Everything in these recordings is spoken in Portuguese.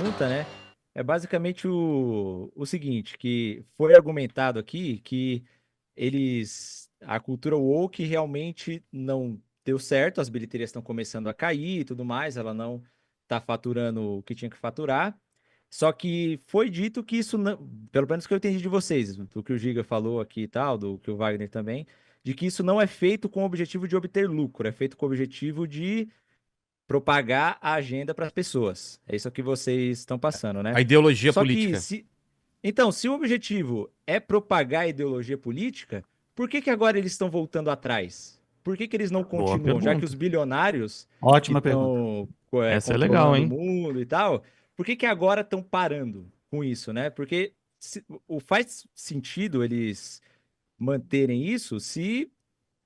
pergunta, né? É basicamente o seguinte, que foi argumentado aqui que a cultura woke realmente não deu certo, as bilheterias estão começando a cair e tudo mais, ela não está faturando o que tinha que faturar. Só que foi dito que isso não, pelo menos que eu entendi de vocês, do que o Giga falou aqui e tal, do que o Wagner também, de que isso não é feito com o objetivo de obter lucro, é feito com o objetivo de propagar a agenda para as pessoas. É isso que vocês estão passando, né? A ideologia Só que política. se o objetivo é propagar a ideologia política, por que que agora eles estão voltando atrás? Por que que eles não Boa continuam, já que os pergunta. bilionários que Ótima pergunta. estão Essa é legal, controlando o hein? mundo e tal, por que que agora estão parando com isso, né? Porque faz sentido eles manterem isso se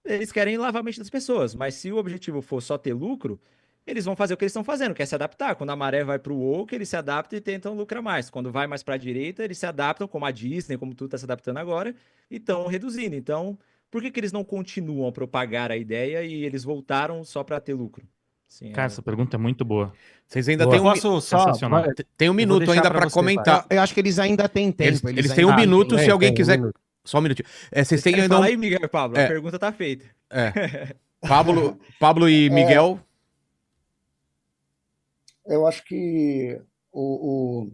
eles querem lavar a mente das pessoas, mas se o objetivo for só ter lucro, eles vão fazer o que eles estão fazendo, que é se adaptar. Quando a maré vai para o woke, eles se adaptam e tentam lucrar mais. Quando vai mais para a direita, eles se adaptam, como a Disney, como tudo está se adaptando agora, e estão reduzindo. Então, por que que eles não continuam a propagar a ideia e eles voltaram só para ter lucro? Sim, Cara, essa pergunta é muito boa. Vocês ainda Boa. têm Posso só... Sensacional. tem um Eu vou minuto deixar ainda pra para você, comentar. Eu acho que eles ainda têm tempo. Eles têm um ainda minuto, se alguém um quiser. minuto. Só um minutinho. Vocês Vocês têm querem ainda falar um. aí, Miguel e Pablo? É. A pergunta tá feita. Pablo e Eu acho que por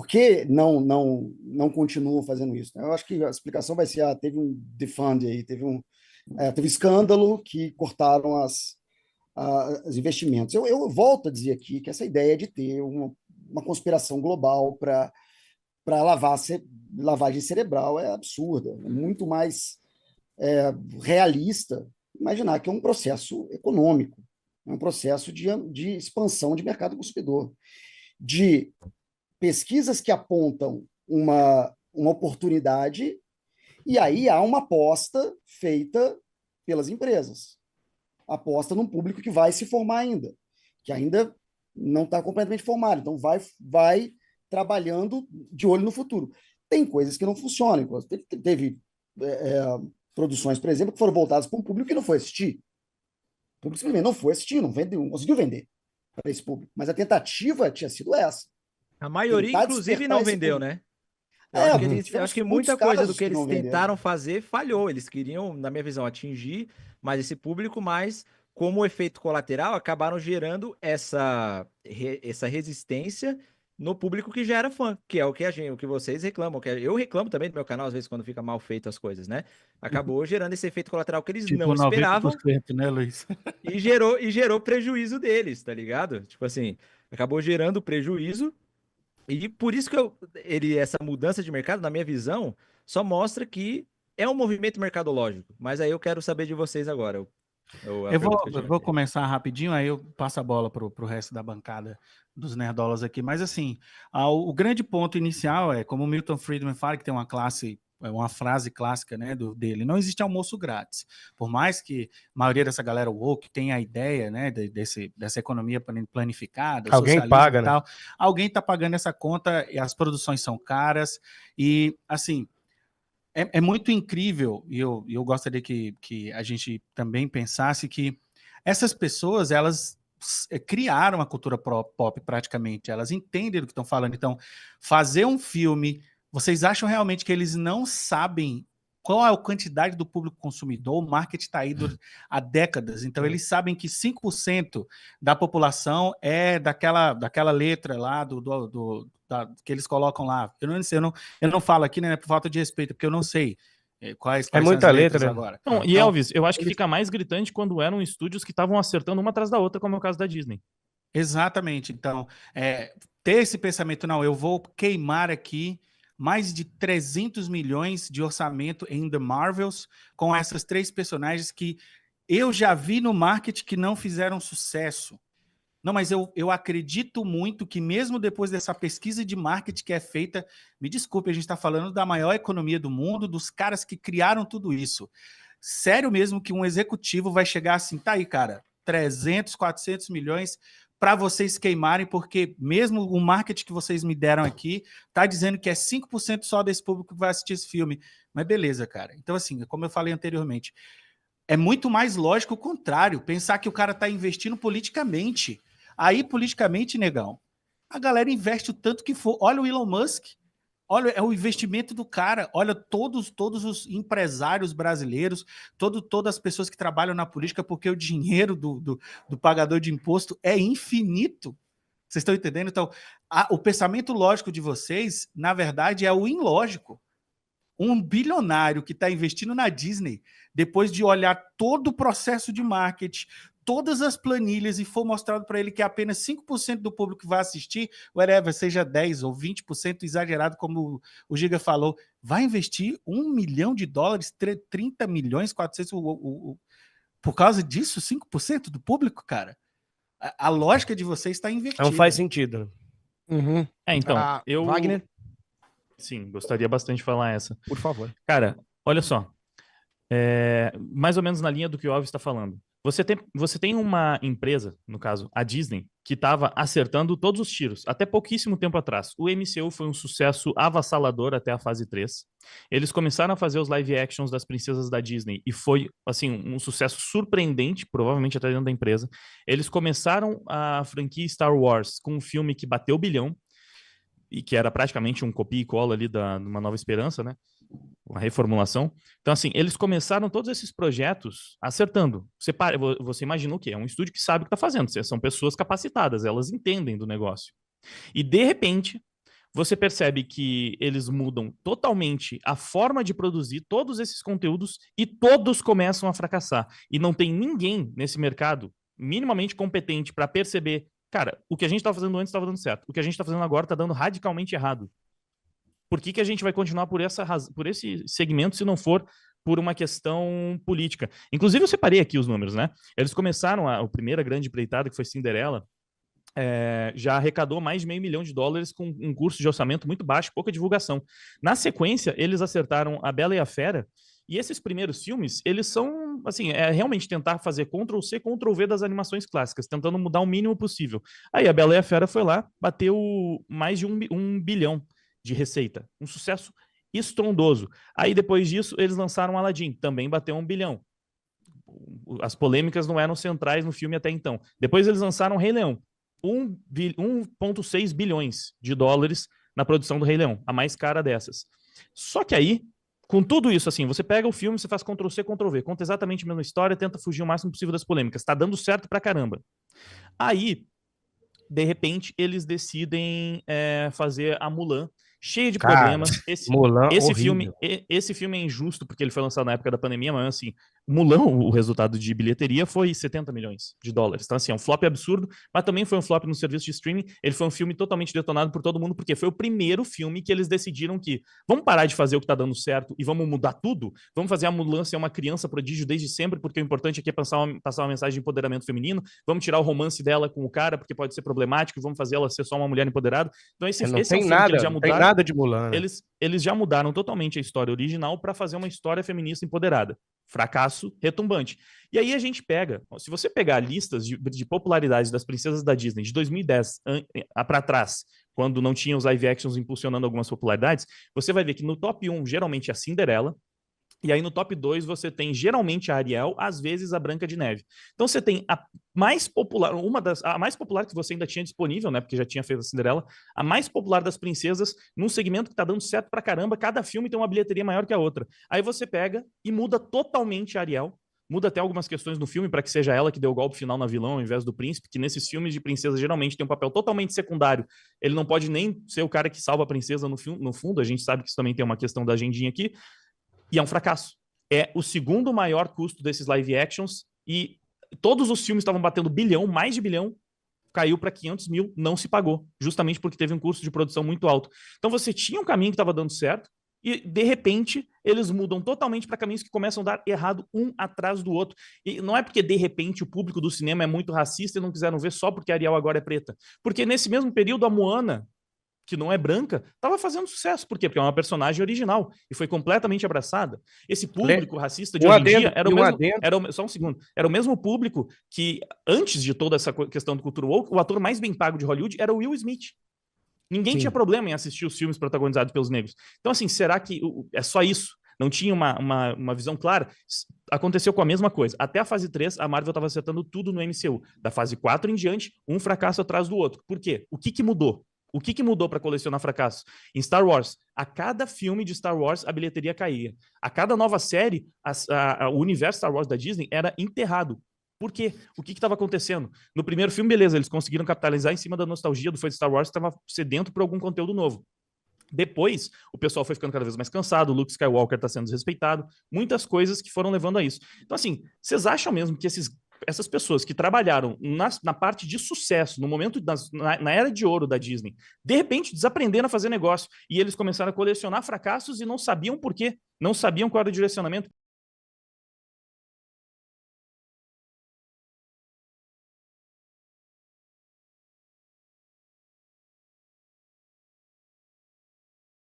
que não continuam fazendo isso? Eu acho que a explicação vai ser, teve um defund aí, teve escândalo que cortaram os investimentos. Eu volto a dizer aqui que essa ideia de ter uma conspiração global para lavagem cerebral é absurda, é muito mais realista imaginar que é um processo econômico, é um processo de expansão de mercado consumidor, de pesquisas que apontam uma oportunidade, e aí há uma aposta feita pelas empresas. Aposta num público que vai se formar ainda, que ainda não está completamente formado, então vai trabalhando de olho no futuro. Tem coisas que não funcionam. Teve produções, por exemplo, que foram voltadas para um público que não foi assistir. O público simplesmente não foi assistir, não conseguiu vender para esse público. Mas a tentativa tinha sido essa. A maioria, Tentar inclusive, despertar não esse vendeu, público. né? Eu Tivemos acho que muitos muita coisa do casos que eles não venderam. tentaram fazer falhou. Eles queriam, na minha visão, atingir mais esse público, mas como efeito colateral, acabaram gerando essa resistência no público que já era fã, que é o que vocês reclamam, eu reclamo também do meu canal, às vezes, quando fica mal feito as coisas, né? Acabou gerando esse efeito colateral que eles não Tipo esperavam 90%, né, Luiz? e gerou prejuízo deles, tá ligado? Tipo assim, acabou gerando prejuízo e por isso que essa mudança de mercado, na minha visão, só mostra que é um movimento mercadológico. Mas aí eu quero saber de vocês agora. A Eu pergunta que eu vou, tinha vou feito. começar rapidinho, aí eu passo a bola pro resto da bancada dos nerdolas aqui. Mas, assim, o grande ponto inicial é, como o Milton Friedman fala, que tem uma frase clássica, né, dele, não existe almoço grátis. Por mais que a maioria dessa galera woke tenha a ideia, né, dessa economia planificada, Alguém socialismo paga, e tal, alguém está pagando essa conta e as produções são caras e, assim, é muito incrível, e eu gostaria que a gente também pensasse que essas pessoas, elas criaram a cultura pop praticamente, elas entendem do que estão falando. Então, fazer um filme, vocês acham realmente que eles não sabem qual é a quantidade do público consumidor? O marketing está aí há décadas, então eles sabem que 5% da população é daquela letra lá que eles colocam lá. Eu não sei, eu não falo aqui, né, por falta de respeito, porque eu não sei quais são muita as letras letra, né? agora. Não, e Então, Elvis, eu acho que fica mais gritante quando eram estúdios que estavam acertando uma atrás da outra, como é o caso da Disney. exatamente. Então, ter esse pensamento, não, eu vou queimar aqui mais de 300 milhões de orçamento em The Marvels com essas 3 personagens que eu já vi no marketing que não fizeram sucesso. Não, mas eu acredito muito que mesmo depois dessa pesquisa de marketing que é feita, me desculpe, a gente está falando da maior economia do mundo, dos caras que criaram tudo isso. Sério mesmo que um executivo vai chegar assim, tá aí, cara, 300, 400 milhões para vocês queimarem, porque mesmo o marketing que vocês me deram aqui tá dizendo que é 5% só desse público que vai assistir esse filme. Mas beleza, cara. Então, assim, como eu falei anteriormente, é muito mais lógico o contrário, pensar que o cara tá investindo politicamente. Aí, politicamente, negão, a galera investe o tanto que for. Olha o Elon Musk, olha, é o investimento do cara. Olha todos os empresários brasileiros, todas as pessoas que trabalham na política, porque o dinheiro do pagador de imposto é infinito. Vocês estão entendendo? Então, o pensamento lógico de vocês, na verdade, é o ilógico. Um bilionário que está investindo na Disney, depois de olhar todo o processo de marketing, todas as planilhas, e for mostrado para ele que apenas 5% do público vai assistir, whatever, seja 10% ou 20% exagerado, como o Giga falou, vai investir $1 milhão, 30 milhões, 400, por causa disso, 5% do público, cara? A lógica de vocês está invertida. Não faz sentido. Uhum. Então, Wagner, Sim, gostaria bastante de falar essa. por favor. Cara, olha só. Mais ou menos na linha do que o Alves está falando. Você tem uma empresa, no caso, a Disney, que estava acertando todos os tiros, até pouquíssimo tempo atrás. O MCU foi um sucesso avassalador até a fase 3. Eles começaram a fazer os live actions das princesas da Disney e foi, assim, um sucesso surpreendente, provavelmente até dentro da empresa. Eles começaram a franquia Star Wars com um filme que bateu $1 bilhão, e que era praticamente um copia e cola ali de Uma Nova Esperança, né? Uma reformulação. Então, assim, eles começaram todos esses projetos acertando. Você imagina o quê? É um estúdio que sabe o que está fazendo. São pessoas capacitadas, elas entendem do negócio. E, de repente, você percebe que eles mudam totalmente a forma de produzir todos esses conteúdos e todos começam a fracassar. E não tem ninguém nesse mercado minimamente competente para perceber, cara, o que a gente estava fazendo antes estava dando certo. O que a gente está fazendo agora está dando radicalmente errado. Por que a gente vai continuar por esse segmento se não for por uma questão política? Inclusive, eu separei aqui os números, né? Eles começaram a primeira grande empreitada, que foi Cinderela, já arrecadou mais de $500 milhão com um custo de orçamento muito baixo, pouca divulgação. Na sequência, eles acertaram A Bela e a Fera, e esses primeiros filmes, eles são, assim, realmente tentar fazer Ctrl-C, Ctrl-V das animações clássicas, tentando mudar o mínimo possível. Aí a Bela e a Fera foi lá, bateu mais de um bilhão de receita. Um sucesso estrondoso. Aí, depois disso, eles lançaram Aladdin, também bateu $1 bilhão. As polêmicas não eram centrais no filme até então. Depois eles lançaram Rei Leão, 1,6 bilhões de dólares na produção do Rei Leão, a mais cara dessas. Só que aí, com tudo isso, assim, você pega o filme, você faz Ctrl-C, Ctrl-V, conta exatamente a mesma história, tenta fugir o máximo possível das polêmicas. Tá dando certo pra caramba. Aí, de repente, eles decidem fazer a Mulan, cheio de problemas. Esse filme é injusto porque ele foi lançado na época da pandemia, mas assim, Mulan, o resultado de bilheteria foi $70 milhões. Então, assim, é um flop absurdo, mas também foi um flop no serviço de streaming. Ele foi um filme totalmente detonado por todo mundo, porque foi o primeiro filme que eles decidiram que vamos parar de fazer o que tá dando certo e vamos mudar tudo? Vamos fazer a Mulan ser uma criança prodígio desde sempre, porque o importante aqui é passar uma mensagem de empoderamento feminino. Vamos tirar o romance dela com o cara, porque pode ser problemático, e vamos fazer ela ser só uma mulher empoderada. Então, esse é um filme que eles já mudaram. Não tem nada de Mulan, né? Eles já mudaram totalmente a história original para fazer uma história feminista empoderada. Fracasso retumbante. E aí a gente pega, se você pegar listas de popularidade das princesas da Disney de 2010 para trás, quando não tinha os live actions impulsionando algumas popularidades, você vai ver que no top 1 geralmente é a Cinderela, e aí no top 2 você tem geralmente a Ariel, às vezes a Branca de Neve. Então você tem a mais popular, a mais popular que você ainda tinha disponível, né, porque já tinha feito a Cinderela, a mais popular das princesas, num segmento que tá dando certo pra caramba, cada filme tem uma bilheteria maior que a outra. Aí você pega e muda totalmente a Ariel, muda até algumas questões no filme para que seja ela que dê o golpe final na vilã ao invés do príncipe, que nesses filmes de princesa geralmente tem um papel totalmente secundário. Ele não pode nem ser o cara que salva a princesa no fundo, a gente sabe que isso também tem uma questão da agendinha aqui. E é um fracasso. É o segundo maior custo desses live actions e todos os filmes estavam batendo bilhão, mais de bilhão, caiu para 500 mil, não se pagou, justamente porque teve um custo de produção muito alto. Então você tinha um caminho que estava dando certo e, de repente, eles mudam totalmente para caminhos que começam a dar errado um atrás do outro. E não é porque, de repente, o público do cinema é muito racista e não quiseram ver só porque a Ariel agora é preta. Porque nesse mesmo período, a Moana, que não é branca, estava fazendo sucesso. Por quê? Porque é uma personagem original e foi completamente abraçada. Esse público racista de hoje em dia só um segundo, era o mesmo público que, antes de toda essa questão do cultura woke, o ator mais bem pago de Hollywood era o Will Smith. Ninguém tinha problema em assistir os filmes protagonizados pelos negros. Então, assim, será que é só isso? Não tinha uma visão clara. Aconteceu com a mesma coisa. Até a fase 3, a Marvel estava acertando tudo no MCU. Da fase 4 em diante, um fracasso atrás do outro. Por quê? O que mudou? O que mudou para colecionar fracassos? Em Star Wars, a cada filme de Star Wars, a bilheteria caía. A cada nova série, o universo Star Wars da Disney era enterrado. Por quê? O que estava acontecendo? No primeiro filme, beleza, eles conseguiram capitalizar em cima da nostalgia do fã de Star Wars que estava sedento por algum conteúdo novo. Depois, o pessoal foi ficando cada vez mais cansado, o Luke Skywalker está sendo desrespeitado, muitas coisas que foram levando a isso. Então, assim, vocês acham mesmo que essas pessoas que trabalharam na parte de sucesso, no momento, na era de ouro da Disney, de repente desaprenderam a fazer negócio e eles começaram a colecionar fracassos e não sabiam por quê, não sabiam qual era o direcionamento?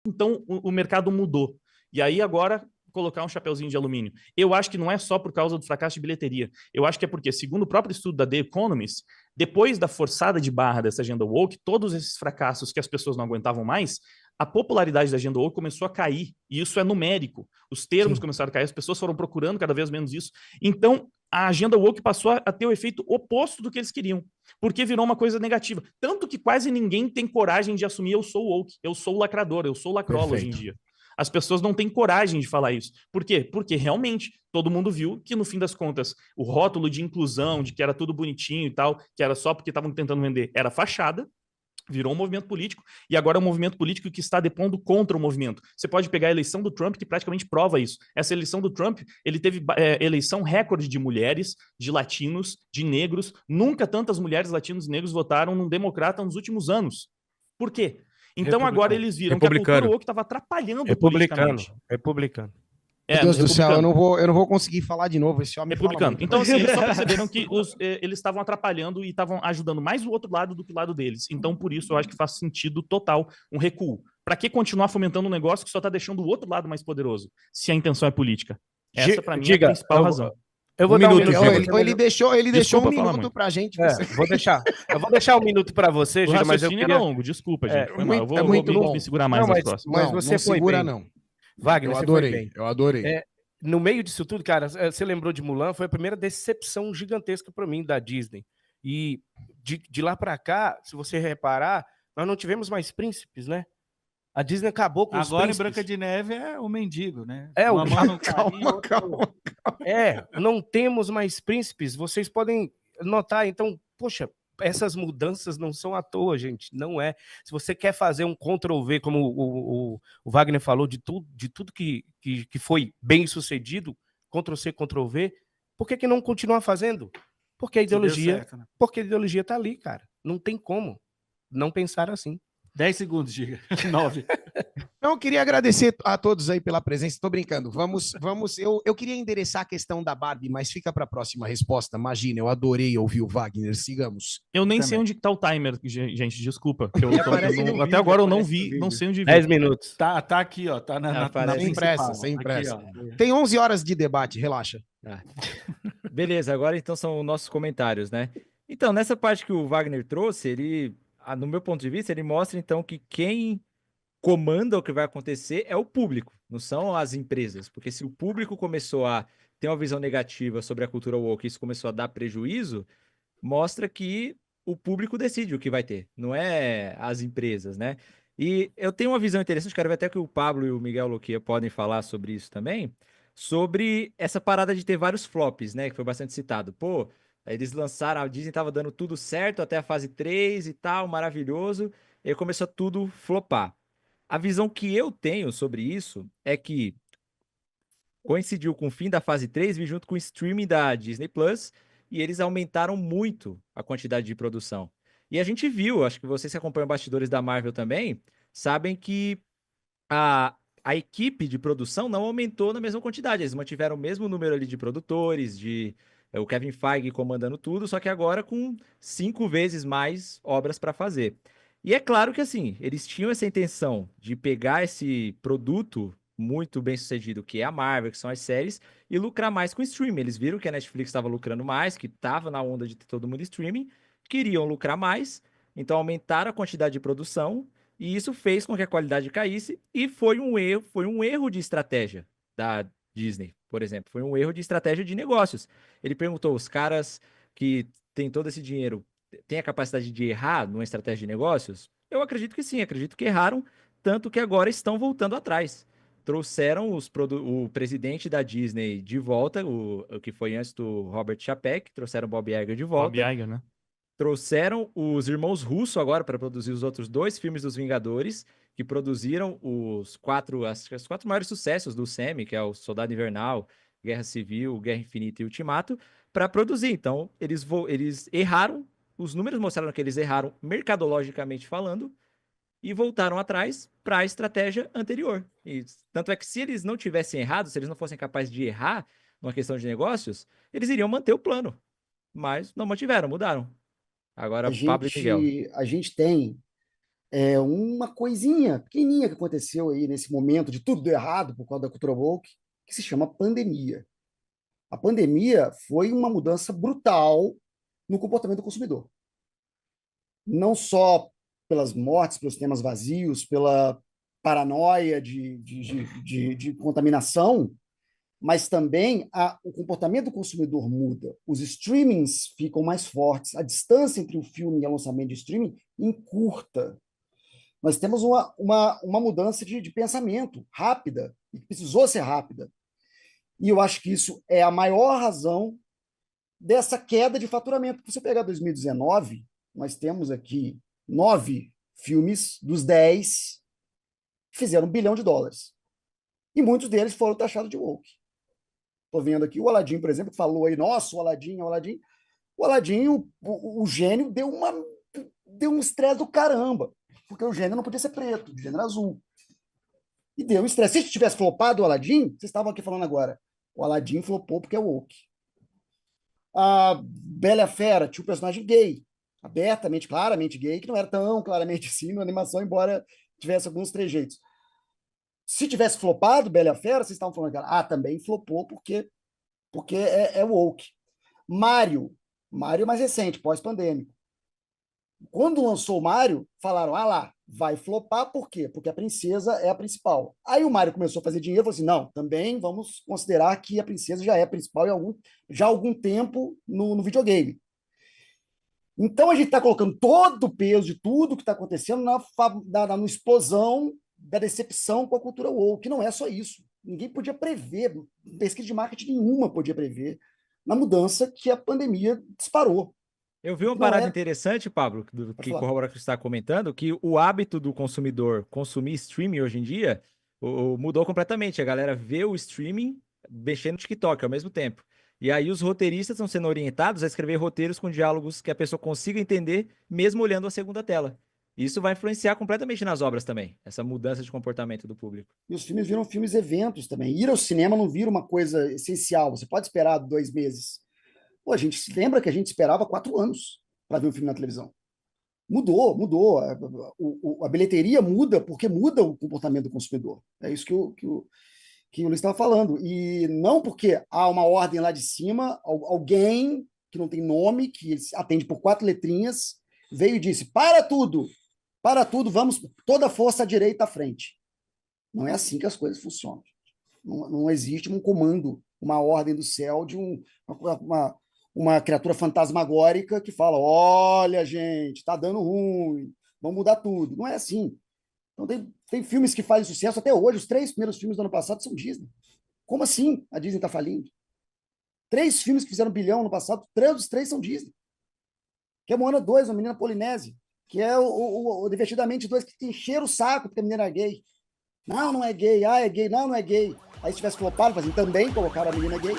Então, o mercado mudou. E aí, agora, colocar um chapeuzinho de alumínio. Eu acho que não é só por causa do fracasso de bilheteria. Eu acho que é porque, segundo o próprio estudo da The Economist, depois da forçada de barra dessa agenda woke, todos esses fracassos que as pessoas não aguentavam mais, a popularidade da agenda woke começou a cair. E isso é numérico. Os termos começaram a cair, as pessoas foram procurando cada vez menos isso. Então, a agenda woke passou a ter o efeito oposto do que eles queriam, porque virou uma coisa negativa. Tanto que quase ninguém tem coragem de assumir eu sou woke, eu sou lacrador, eu sou lacrola hoje em dia. As pessoas não têm coragem de falar isso. Por quê? Porque realmente todo mundo viu que, no fim das contas, o rótulo de inclusão, de que era tudo bonitinho e tal, que era só porque estavam tentando vender, era fachada, virou um movimento político, e agora é um movimento político que está depondo contra o movimento. Você pode pegar a eleição do Trump, que praticamente prova isso. Essa eleição do Trump, ele teve eleição recorde de mulheres, de latinos, de negros. Nunca tantas mulheres, latinos e negros votaram num democrata nos últimos anos. Por quê? Então agora eles viram que a cultura woke estava atrapalhando politicamente. Republicano. Meu Deus do céu, eu não vou conseguir falar de novo. Esse homem republicano. Então, assim, eles só perceberam que eles estavam atrapalhando e estavam ajudando mais o outro lado do que o lado deles. Então, por isso, eu acho que faz sentido total um recuo. Para que continuar fomentando um negócio que só está deixando o outro lado mais poderoso, se a intenção é política? Essa, para mim, é a principal razão. Eu vou dar um minuto. Ele deixou um minuto pra gente. Vou deixar. Eu vou deixar um minuto pra você, Giga, mas eu queria... era longo, desculpa, gente. Foi mal. Eu vou me segurar mais não, nas próximas. Mas você foi segura, bem. não. Wagner, eu adorei. No meio disso tudo, cara, você lembrou de Mulan, foi a primeira decepção gigantesca pra mim da Disney. E de lá pra cá, se você reparar, nós não tivemos mais príncipes, né? A Disney acabou com os príncipes. Agora em Branca de Neve é o mendigo, né? Calma. Não temos mais príncipes. Vocês podem notar, então, poxa, essas mudanças não são à toa, gente. Não é. Se você quer fazer um Ctrl-V, como o Wagner falou, de tudo que foi bem sucedido, Ctrl-C, Ctrl-V, por que não continuar fazendo? Porque a ideologia, certo, né? Porque a ideologia tá ali, cara. Não tem como não pensar assim. 10 segundos, Giga. 9. Então, eu queria agradecer a todos aí pela presença. Tô brincando. Vamos. Eu queria endereçar a questão da Barbie, mas fica para a próxima resposta. Imagina, eu adorei ouvir o Wagner. Sigamos. Eu nem sei onde tá o timer, gente. Desculpa. Até agora eu não vi, não sei onde vi. 10 minutos. Tá aqui, ó. Tá na sem pressa, sem pressa. Aqui, tem 11 horas de debate, relaxa. Beleza, agora então são nossos comentários, né? Então, nessa parte que o Wagner trouxe, ele, no meu ponto de vista, ele mostra então que quem comanda o que vai acontecer é o público, não são as empresas. Porque se o público começou a ter uma visão negativa sobre a cultura woke e isso começou a dar prejuízo, mostra que o público decide o que vai ter, não é as empresas, né? E eu tenho uma visão interessante, quero ver até que o Pablo e o Miguel Loquia podem falar sobre isso também, sobre essa parada de ter vários flops, né? Que foi bastante citado. Pô, eles lançaram, a Disney tava dando tudo certo até a fase 3 e tal, maravilhoso, e aí começou tudo flopar. A visão que eu tenho sobre isso é que coincidiu com o fim da fase 3, vi junto com o streaming da Disney Plus, e eles aumentaram muito a quantidade de produção. E a gente viu, acho que vocês que acompanham bastidores da Marvel também, sabem que a equipe de produção não aumentou na mesma quantidade, eles mantiveram o mesmo número ali de produtores, o Kevin Feige comandando tudo, só que agora com 5 vezes mais obras para fazer. E é claro que, assim, eles tinham essa intenção de pegar esse produto muito bem sucedido, que é a Marvel, que são as séries, e lucrar mais com o streaming. Eles viram que a Netflix estava lucrando mais, que estava na onda de ter todo mundo streaming, queriam lucrar mais, então aumentaram a quantidade de produção, e isso fez com que a qualidade caísse, e foi um erro de estratégia da Disney, por exemplo. Foi um erro de estratégia de negócios. Ele perguntou, os caras que têm todo esse dinheiro têm a capacidade de errar numa estratégia de negócios? Eu acredito que sim, acredito que erraram, tanto que agora estão voltando atrás. Trouxeram o presidente da Disney de volta, o que foi antes do Robert Chapek, trouxeram o Bob Iger de volta. Bob Iger, né? Trouxeram os irmãos Russo agora para produzir os outros 2 filmes dos Vingadores, que produziram os 4 maiores sucessos do Sam, que é o Soldado Invernal, Guerra Civil, Guerra Infinita e Ultimato, para produzir. Então, eles erraram, os números mostraram que eles erraram mercadologicamente falando, e voltaram atrás para a estratégia anterior. E tanto é que se eles não tivessem errado, se eles não fossem capazes de errar numa questão de negócios, eles iriam manter o plano. Mas não mantiveram, mudaram. Agora, Pablo e Miguel. A gente tem uma coisinha pequenininha que aconteceu aí nesse momento de tudo deu errado por causa da cultura woke, que se chama pandemia. A pandemia foi uma mudança brutal no comportamento do consumidor. Não só pelas mortes, pelos temas vazios, pela paranoia de contaminação, mas também o comportamento do consumidor muda. Os streamings ficam mais fortes, a distância entre o filme e o lançamento de streaming encurta. Nós temos uma mudança de pensamento rápida, e que precisou ser rápida. E eu acho que isso é a maior razão dessa queda de faturamento. Se você pegar 2019, nós temos aqui 9 filmes dos 10 que fizeram $1 bilhão. E muitos deles foram taxados de woke. Estou vendo aqui o Aladdin, por exemplo, que falou aí, nossa, o Aladdin. O Aladdin, o gênio, deu um estresse do caramba, porque o gênio não podia ser preto, o gênio era azul. E deu um estresse. Se tivesse flopado o Aladdin, vocês estavam aqui falando agora, o Aladdin flopou porque é woke. A Bela e a Fera tinha um personagem gay, abertamente, claramente gay, que não era tão claramente assim na animação, embora tivesse alguns trejeitos. Se tivesse flopado Bela e a Fera, vocês estavam falando, também flopou porque é woke. Mario é mais recente, pós-pandêmico. Quando lançou o Mario, falaram, lá, vai flopar, por quê? Porque a princesa é a principal. Aí o Mario começou a fazer dinheiro e falou assim, não, também vamos considerar que a princesa já é a principal já há algum tempo no videogame. Então a gente está colocando todo o peso de tudo que está acontecendo na explosão da decepção com a cultura woke, que não é só isso. Ninguém podia prever, pesquisa de marketing nenhuma podia prever, na mudança que a pandemia disparou. Eu vi uma parada interessante, Pablo, que corrobora o que você está comentando, que o hábito do consumidor consumir streaming hoje em dia mudou completamente. A galera vê o streaming mexendo no TikTok ao mesmo tempo. E aí os roteiristas estão sendo orientados a escrever roteiros com diálogos que a pessoa consiga entender, mesmo olhando a segunda tela. Isso vai influenciar completamente nas obras também, essa mudança de comportamento do público. E os filmes viram filmes eventos também. Ir ao cinema não vira uma coisa essencial. Você pode esperar 2 meses. Pô, a gente se lembra que a gente esperava 4 anos para ver um filme na televisão. Mudou. A bilheteria muda porque muda o comportamento do consumidor. É isso que o Luiz estava falando. E não porque há uma ordem lá de cima, alguém que não tem nome, que atende por 4 letrinhas, veio e disse, para tudo, vamos, toda força à direita à frente. Não é assim que as coisas funcionam. Não existe um comando, uma ordem do céu de uma criatura fantasmagórica que fala, olha, gente, está dando ruim, vamos mudar tudo. Não é assim. Então, tem filmes que fazem sucesso até hoje. Os 3 primeiros filmes do ano passado são Disney. Como assim a Disney está falindo? 3 filmes que fizeram $1 bilhão no passado, 3 dos 3 são Disney. Que é Moana 2, uma menina polinésia, que é o Divertidamente 2, que encheram o saco porque a menina é gay. Não é gay. É gay. Não é gay. Aí se tivesse flopado, também colocaram a menina gay.